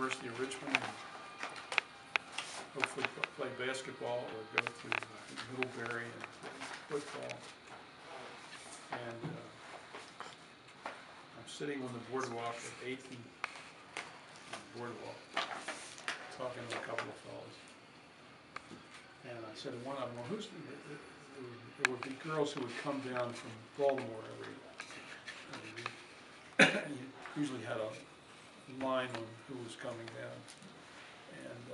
University of Richmond, and hopefully play basketball or go to Middlebury and play football. And I'm sitting on the boardwalk at 8th and boardwalk, talking to a couple of fellows. And I said to one of them, well, there would be girls who would come down from Baltimore every week. You usually had a line on who was coming down. And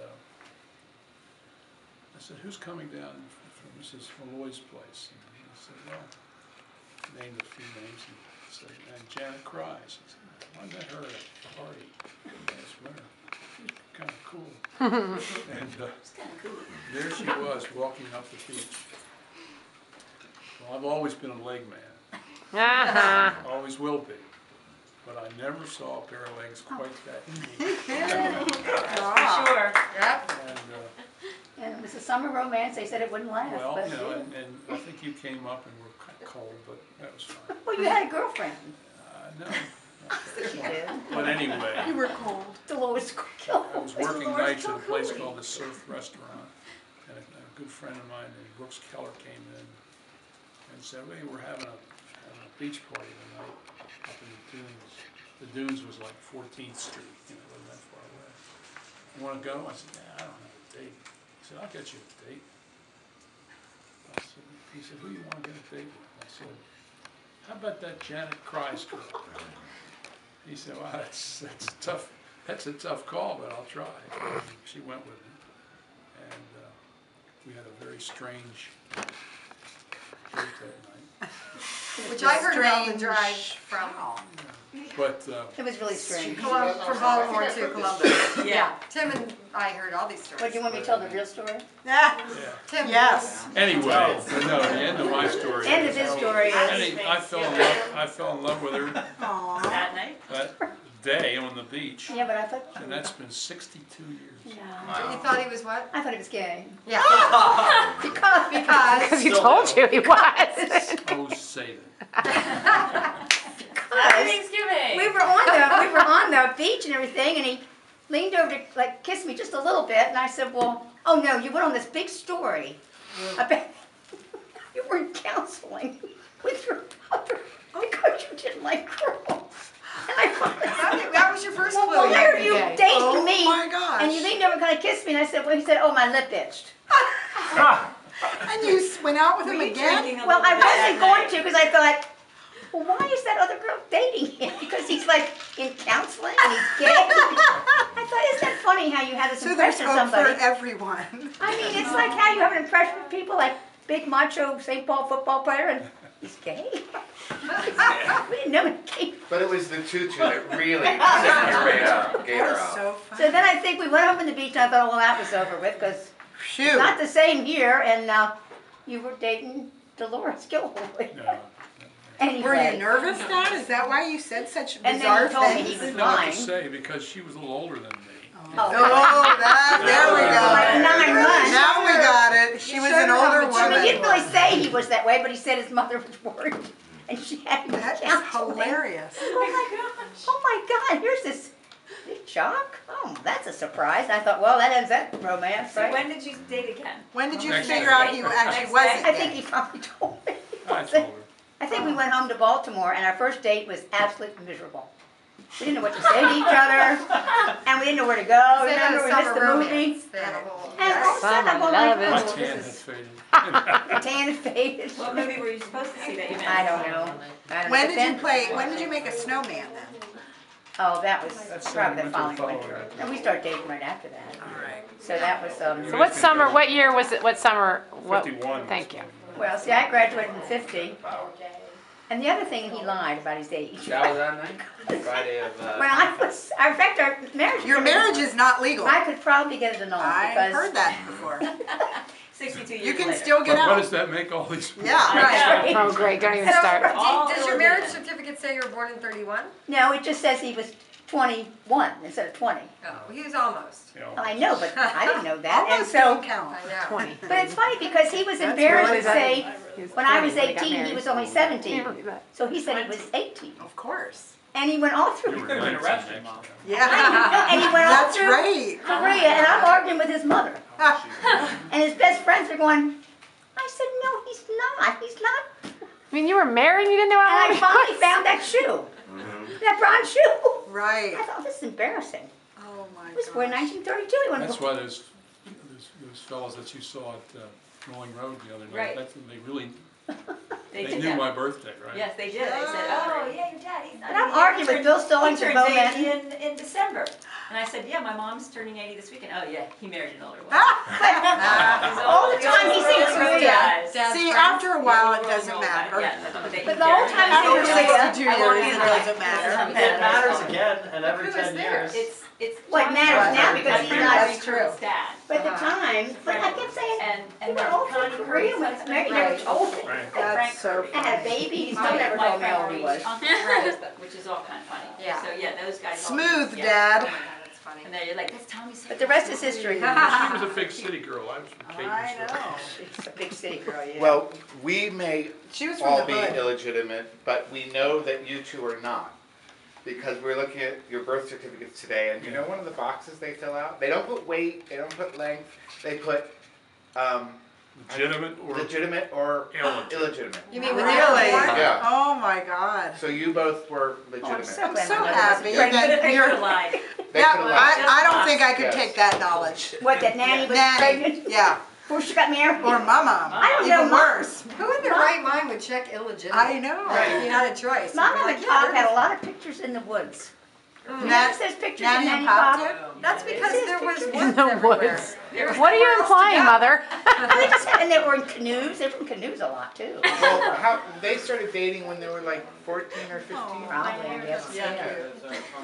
I said, who's coming down from Mrs. Malloy's place? And he said, well, named a few names. And said, and Janet Cries. I said, I met her at a party last winter. She's kind of cool. And there she was walking up the beach. Well, I've always been a leg man. Always will be. But I never saw a pair of legs quite that neat. For sure. Yep. And it was a summer romance. They said it wouldn't last. Well, but you know, and I think you came up and were kind of cold, but that was fine. well, you had a girlfriend. No. You did. But anyway, You were cold. Dolores I was working nights at a place called the Surf Restaurant, and a good friend of mine named Brooks Keller came in and said, "Hey, we're having a beach party tonight up in the dunes." The dunes was like 14th Street, you know, wasn't that far away. You want to go? I said, "Yeah, I don't have a date." He said, "I'll get you a date." He said, "Who do you want to get a date with?" I said, "How about that Janet Cries girl?" He said, "Well, that's a tough call, but I'll try." She went with me, and we had a very strange date that night. Which I heard about the drive from But It was really strange. from Baltimore to Columbus. Yeah. Tim and I heard all these stories. What, do you want me to tell the real story? Yeah. yeah. Tim. Yes. Anyway, no, the end of my story. End of his story is, I fell in love with her Aww. That night? that day on the beach, yeah, but I thought, and that's been 62 years. no. You thought he was what? I thought he was gay. Yeah. Because Because he told you he was. Oh, say that. Happy Thanksgiving! we were on the beach and everything, and he leaned over to like kiss me just a little bit, and I said, well, oh no, you went on this big story. I bet you were in counseling with your mother because you didn't like girls. And I thought, that was your first clue. well, why are you gay. dating Oh me? my gosh. And you leaned over and kind of kissed me, and I said, well, he said, oh, my lip itched. And you went out with him Were you again? drinking a Well, I little bit wasn't that going night? to because I thought, well, why is that other girl dating him? Because he's like in counseling and he's gay. I thought, isn't that funny how you have this So there's impression of hope somebody? for everyone. I mean, it's like how you have an impression of people like big macho St. Paul football player and he's gay. We didn't know he was gay. But it was the tutu that really set your gator That was out. so funny. So then I think we went home on the beach and I thought, well, that was over with because it's Shoot. not the same here and you were dating Dolores Gilroy. No. Anyway. Were you nervous, Dad? Is that why you said such And bizarre then you told me things? he was Not to lying. say, because she was a little older than me. Oh, There we like go. 9 months. Now we got it. She was an older I mean, he didn't woman. really say he was that way, but he said his mother was worried and she had him That is counseling. hilarious. Oh my God, here's this big shock. Oh, that's a surprise. And I thought, well, that ends that romance, So right? when did you date again? When did you Next figure day. out he actually Next wasn't I think gay? he probably told me. I told her. I think we went home to Baltimore and our first date was absolutely miserable. We didn't know what to say to each other, and we didn't know where to go. They had a Remember, we missed summer the movie. romance. They had a whole. And all of a sudden, I'm going Summer like, My loving. oh, tan had this is faded. the tan is faded. What movie were you supposed to see that you missed? I don't know. I don't know. When But did then- you play? When did you make a snowman then? Oh, that was That's probably the winter following following. winter. And we started dating right after that. All right. So that was, So what summer, what year was it, what summer? What, 51. thank you. well, see, I graduated in 50. And the other thing, he lied about his age. That was that night? Friday of, When I was, in fact, our marriage. Your marriage is not legal. I could probably get it annulled I because. heard that before. 62 years You can later. still get But what out. does that make all these? Yeah, I right. know. Oh, great, don't even And I was start. right. All Does your illegal. marriage certificate say you were born in 31? No, it just says he was 21 instead of 20. Oh, he was almost. You know, Well, I know, but I didn't know that. And Almost so, don't count. I know. 20. but it's funny because he was That's embarrassed really to say, He was when I 20 was when they got 18, he married. was only Can't 17. believe that. So he said he was 18. Of course. And he went all through, You were Could've been 19 arrested, next Mom. year. Yeah, and he went all that's through right. Korea, and I'm arguing with his mother. And his best friends are going, I said, no, he's not. I mean, you were married, you didn't know how And I old he finally was? found that shoe, that bronze shoe. Right. I thought, this is embarrassing. Oh my He was born in gosh. 1932. He went, That's why those fellows that you saw at Rolling Road the other Right. night, they really, They they did knew that. my birthday, right? Yes, they did. They said, oh, yeah, your dad, he's not. And I'm arguing with Bill Stillings and Bo He turns 80 Manton. in December. And I said, yeah, my mom's turning 80 this weekend. Oh, yeah, he married an older woman. All the time he sings Korea. Dad's See, friends. after a while, it doesn't matter. But the whole time After he sings Korea. 62 years, it doesn't matter. It matters again, and every Who was 10 there? years. It's. Well, it matters now because he's not- That's true. Dad. But at the time, but I kept saying, And he went all through Korea with Mary never told me. Right. That's so I had a baby, he's still never my told me how old he was. Uncle Fred, which is all kind of funny. Yeah. So, yeah, those guys. all- smooth, yeah. Dad. Oh my God, that's funny. And then you're like, that's Tommy. But the rest is history. She was a big city girl, I was from I Catonsville. know. She's a big city girl, yeah. Well, we may She was from all the be hood. illegitimate, but we know that you two are not. Because we're looking at your birth certificates today, and you know one of the boxes they fill out? They don't put weight, they don't put length, they put Legitimate or legitimate or illegitimate? illegitimate. You mean when they Really? were born? Yeah. Oh my God. So you both were Oh, I'm legitimate. so I'm glad so my mother happy wasn't But pregnant. that they you're. could have lied. They Yeah, could've lied. I don't think I could Yes. take that knowledge. What, that Nanny was Nanny, pregnant yeah, before she got married? or my mom. I don't know, Even Mom. worse. Who in their right mind would check illegitimate? I know. If you had a choice. Mom you'd be and like, Pop yeah, had a lot of pictures in the woods. Mm. Yes, there's pictures of Nanny and Nanny Pop Pop. did? That's because there was In woods the everywhere. woods. There was What are you nowhere else to implying, go. Mother? They just had, and they were in canoes. They were in canoes a lot too. Well, how, they started dating when they were like 14 or 15? Probably, I guess. Yeah.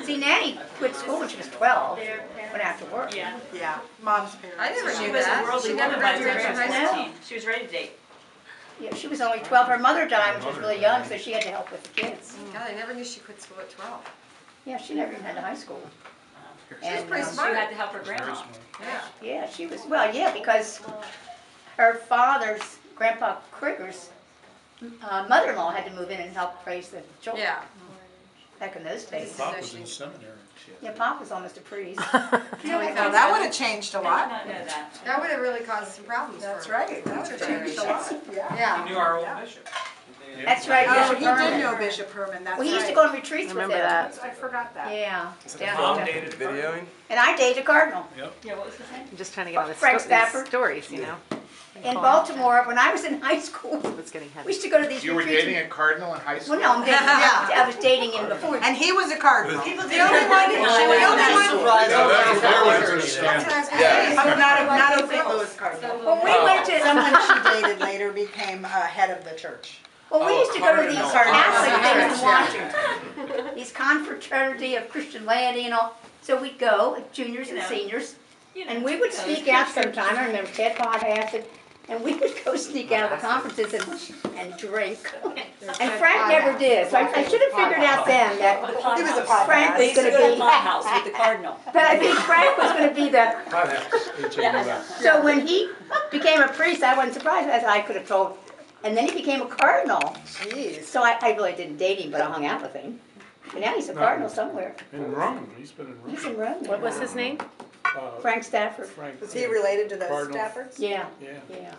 See, Nanny quit school when she was 12. Went out to work. Yeah. Yeah, mom's parents. I never She knew was a that. worldly She never woman by the time graduated she was from high school. 14. She was ready to date. Yeah, she was only 12. Her mother died when she was really young, so she had to help with the kids. God, I never knew she quit school at 12. Yeah, she never even had to high school. She's pretty She smart. had to help her Very grandma. smart. Yeah. Yeah, she was, well, yeah, because her father's, Grandpa Krieger's, mother-in-law had to move in and help raise the children Yeah. back in those days. Pop was in seminary. Yeah, Pop was almost a priest. Now, that would have changed a I did lot. not know that. That would have really caused some problems for That's right, that would have changed a lot, yeah. You Yeah. knew our old bishop. That's right, Oh, Bishop he did Herman. know Bishop Herman, that's We used to right. go on retreats with him. Remember that. I forgot that. Yeah. Mom Yeah. dated videoing? And I dated a cardinal. Yeah, what was his name? I'm just trying to get on the Frank Stafford. stories, you know? In Baltimore, when I was in high school, It's getting we heavy. used to go to these You were retreats. dating a cardinal in high school? Well, no, I'm dating, Yeah. I was dating him before. And he was a cardinal. The only one- the only one- That was That's what I was gonna Yeah. say. I'm not a St. Louis cardinal. When we went to, Someone she dated later became head of the church. well, we used to go to these Cardinal. Catholic things in Yeah. Washington. These confraternity of Christian laity and all. So we'd go, juniors and You know. seniors, You know, and we would sneak out sometime. I remember Ted Pod asked it. And we would go sneak out of the conferences and drink. And Frank never did. So I should have figured out then that He was a pot Frank house. They was used to going go to to the house with the cardinal. be, but I think Frank was going to be the, Yeah. so when he became a priest, I wasn't surprised. I could have told. And then he became a cardinal. Jeez. So I really didn't date him, but I hung out with him. And now he's a cardinal somewhere. In Rome, he's been in He's Rome. in Rome. What was his name? Frank Stafford. Frank. Was he related to those Cardinal. Staffords? Yeah, Yeah. yeah.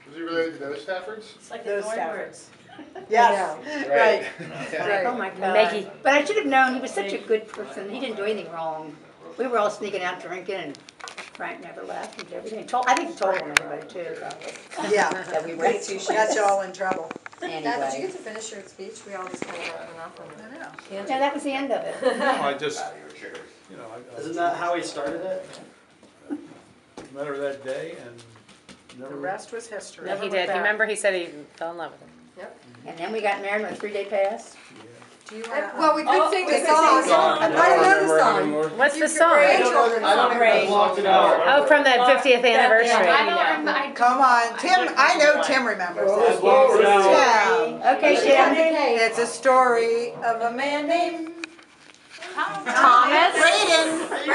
Was he related to those Staffords? It's like Those the Staffords. Dornbirds. Yes, right. Yeah. Oh my God. Maggie. But I should have known, he was such a good person. He didn't do anything wrong. We were all sneaking out drinking and Frank never left and did everything. I think he told on everybody too, probably. Yeah, That we were. got you all in trouble. Dad, did you Anyway. get to finish your speech? We always kind of went off on I know. it. Yeah, that was the end of it. No, I just, you know, Isn't that how he started it? I met her that day and The never. rest was history. He did. Remember he said he fell in love with him. And then we got married on a 3-day pass. Do you Well, we could sing the we could song. sing the song. I don't know the song. What's the Your song? grandchildren I don't song. think I blocked it out. Oh, from the 50th anniversary. Come on, Tim, I know Tim remembers I this. blocked it out. Yeah. Okay, Shannon. It's a story of a man named Thomas? Braden.